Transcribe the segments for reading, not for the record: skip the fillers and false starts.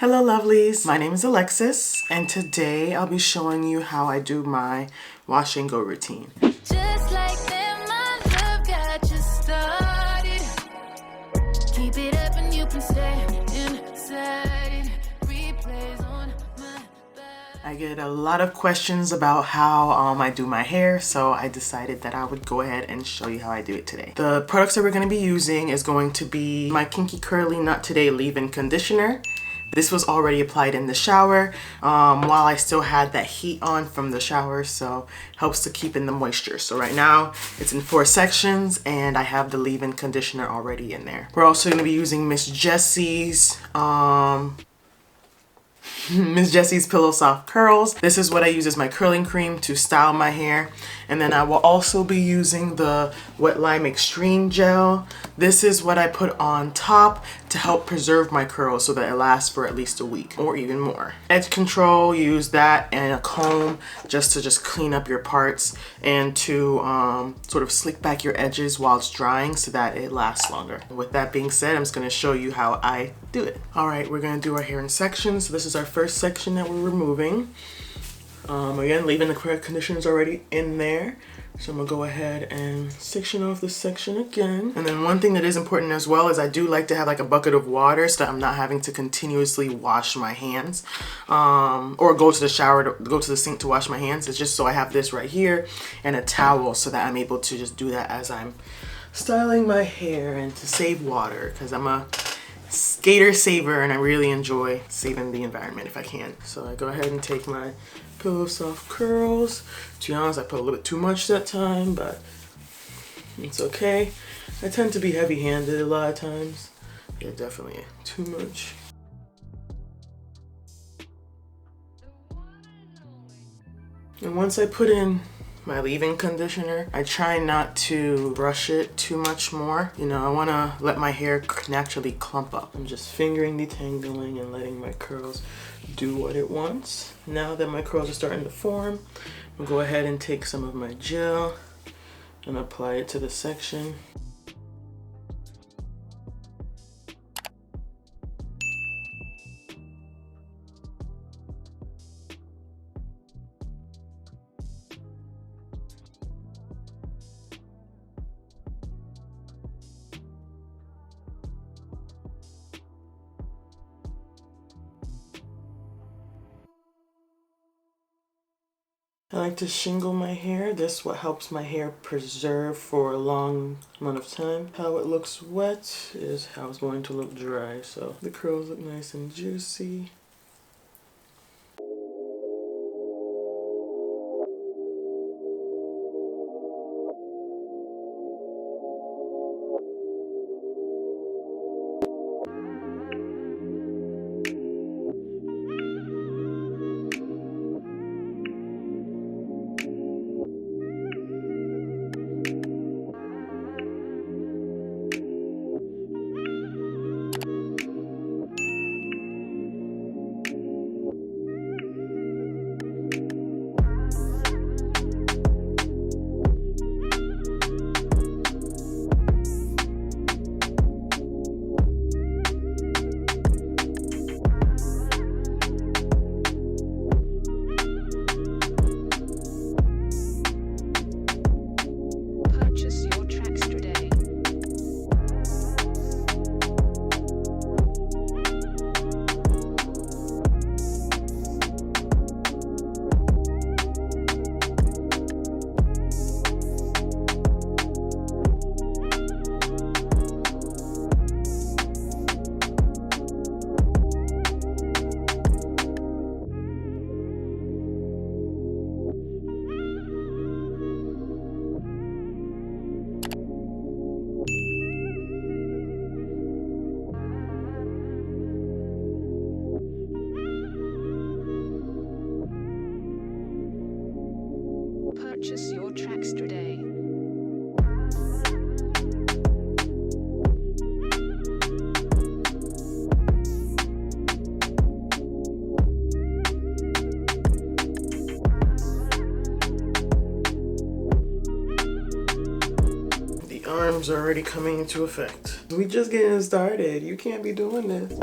Hello lovelies, my name is Alexis and today I'll be showing you how I do my wash and go routine. Just like that, my love got you started. Keep it up and you can stay inside it. Replays on my back. I get a lot of questions about how I do my hair, so I decided that I would go ahead and show you how I do it today. The products that we're going to be using is going to be my Kinky-Curly Not Today leave-in conditioner. This was already applied in the shower while I still had that heat on from the shower, so it helps to keep in the moisture. So right now it's in 4 sections and I have the leave-in conditioner already in there. We're also going to be using Miss Jessie's Pillow Soft Curls. This is what I use as my curling cream to style my hair. And then I will also be using the Wet Lime Xtreme gel. This is what I put on top to help preserve my curls so that it lasts for at least a week or even more. Edge control, use that and a comb just to clean up your parts and to sort of slick back your edges while it's drying so that it lasts longer. With that being said, I'm just going to show you how I do it. Alright, we're going to do our hair in sections. So this is our first section that we're removing. Again, leaving the correct conditioners already in there. So I'm gonna go ahead and section off this section again. And then one thing that is important as well is I do like to have like a bucket of water so that I'm not having to continuously wash my hands or go to the shower, go to the sink to wash my hands. It's just so I have this right here and a towel so that I'm able to just do that as I'm styling my hair and to save water, because I'm a skater saver and I really enjoy saving the environment if I can. So I go ahead and take my Pillow Soft Curls. To be honest, I put a little bit too much that time, but it's okay. I tend to be heavy-handed a lot of times. Yeah, definitely too much. And once I put in my leave-in conditioner, I try not to brush it too much more. You know, I want to let my hair naturally clump up. I'm just fingering, detangling, and letting my curls do what it wants. Now that my curls are starting to form, I'm gonna go ahead and take some of my gel and apply it to the section. I like to shingle my hair. This is what helps my hair preserve for a long amount of time. How it looks wet is how it's going to look dry. So the curls look nice and juicy. Purchase your tracks today. The arms are already coming into effect. We just getting started. You can't be doing this.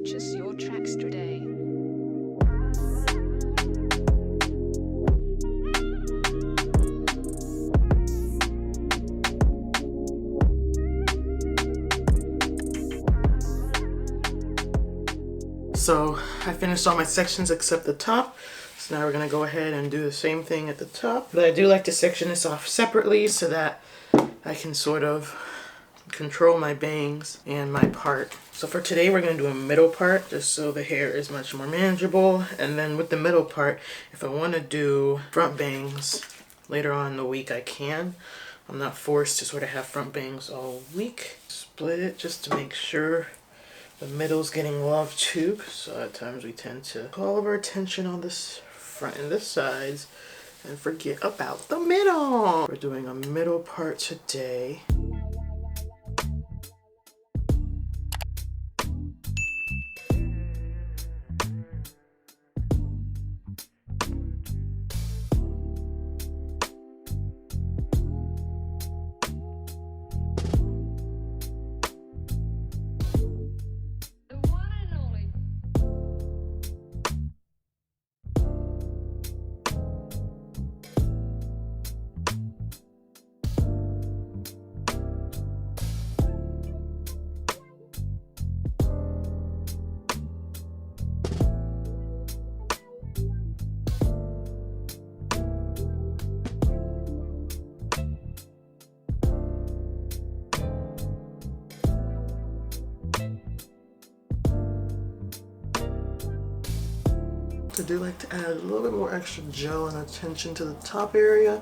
Purchase your tracks today. So I finished all my sections except the top. So now we're gonna go ahead and do the same thing at the top. But I do like to section this off separately so that I can sort of control my bangs and my part. So for today we're gonna do a middle part just so the hair is much more manageable. And then with the middle part, if I wanna do front bangs later on in the week, I can. I'm not forced to sort of have front bangs all week. Split it just to make sure the middle's getting love too, so at times we tend to put all of our attention on this front and the sides and forget about the middle. We're doing a middle part today. I do like to add a little bit more extra gel and attention to the top area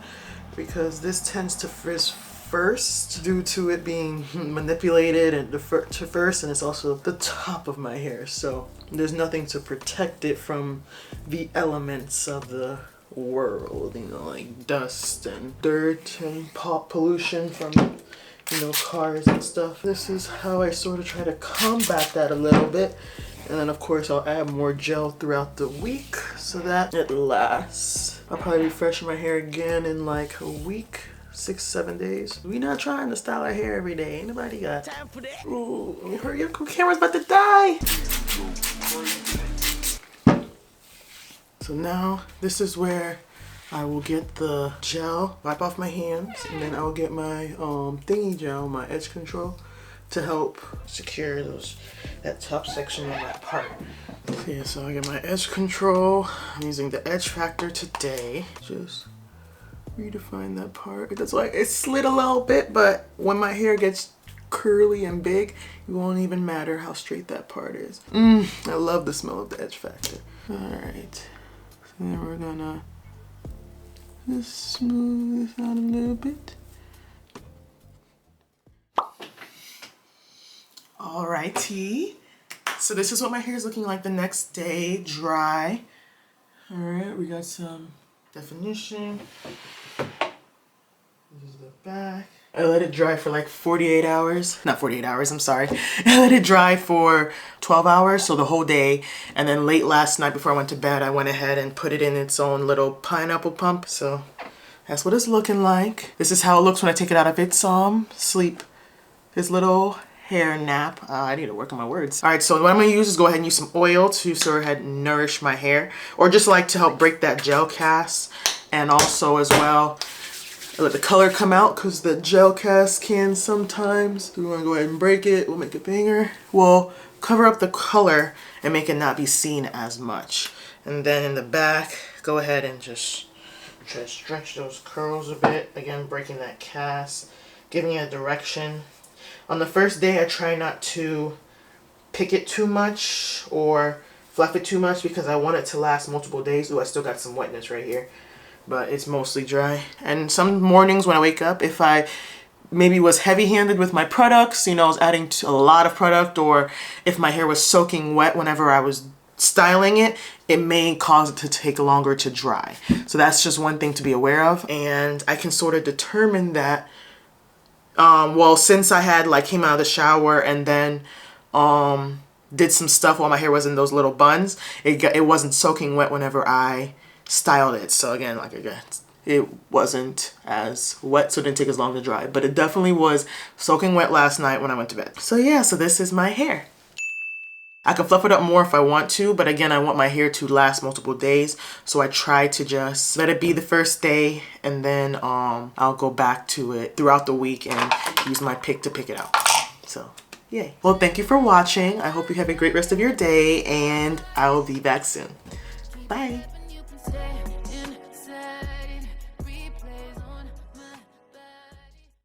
because this tends to frizz first due to it being manipulated and to first, and it's also the top of my hair, so there's nothing to protect it from the elements of the world, you know, like dust and dirt and pop pollution from, you know, cars and stuff. This is how I sort of try to combat that a little bit. And then of course I'll add more gel throughout the week so that it lasts. I'll probably refresh my hair again in like a week, 6-7 days. We not trying to style our hair every day. Ain't nobody got time for that. Ooh, hurry up, camera's about to die. So now this is where I will get the gel, wipe off my hands, and then I'll get my thingy gel, my edge control, to help secure that top section of that part. Okay, so I get my edge control. I'm using the edge factor today. Just redefine that part. That's why it slid a little bit, but when my hair gets curly and big, it won't even matter how straight that part is. I love the smell of the edge factor. All right, so then we're gonna just smooth this out a little bit. Alrighty, so this is what my hair is looking like the next day, dry. All right, we got some definition. This is the back. I let it dry for like 48 hours. Not 48 hours, I'm sorry. I let it dry for 12 hours, so the whole day. And then late last night before I went to bed, I went ahead and put it in its own little pineapple pump. So that's what it's looking like. This is how it looks when I take it out of its sleep. This little hair nap. I need to work on my words. All right, so what I'm gonna use is go ahead and use some oil to sort of nourish my hair, or just like to help break that gel cast, and also as well let the color come out because the gel cast can sometimes. We want to go ahead and break it. We'll make a banger. We'll cover up the color and make it not be seen as much. And then in the back, go ahead and just try to stretch those curls a bit. Again, breaking that cast, giving it a direction. On the first day, I try not to pick it too much or fluff it too much because I want it to last multiple days. Ooh, I still got some wetness right here, but it's mostly dry. And some mornings when I wake up, if I maybe was heavy-handed with my products, you know, I was adding a lot of product, or if my hair was soaking wet whenever I was styling it, it may cause it to take longer to dry. So that's just one thing to be aware of. And I can sort of determine that well, since I had came out of the shower and then did some stuff while my hair was in those little buns, it wasn't soaking wet whenever I styled it. So again, it wasn't as wet, so it didn't take as long to dry, but it definitely was soaking wet last night when I went to bed. So yeah, so this is my hair. I can fluff it up more if I want to, but again, I want my hair to last multiple days. So I try to just let it be the first day, and then I'll go back to it throughout the week and use my pick to pick it out. So yay. Well, thank you for watching. I hope you have a great rest of your day, and I will be back soon. Bye.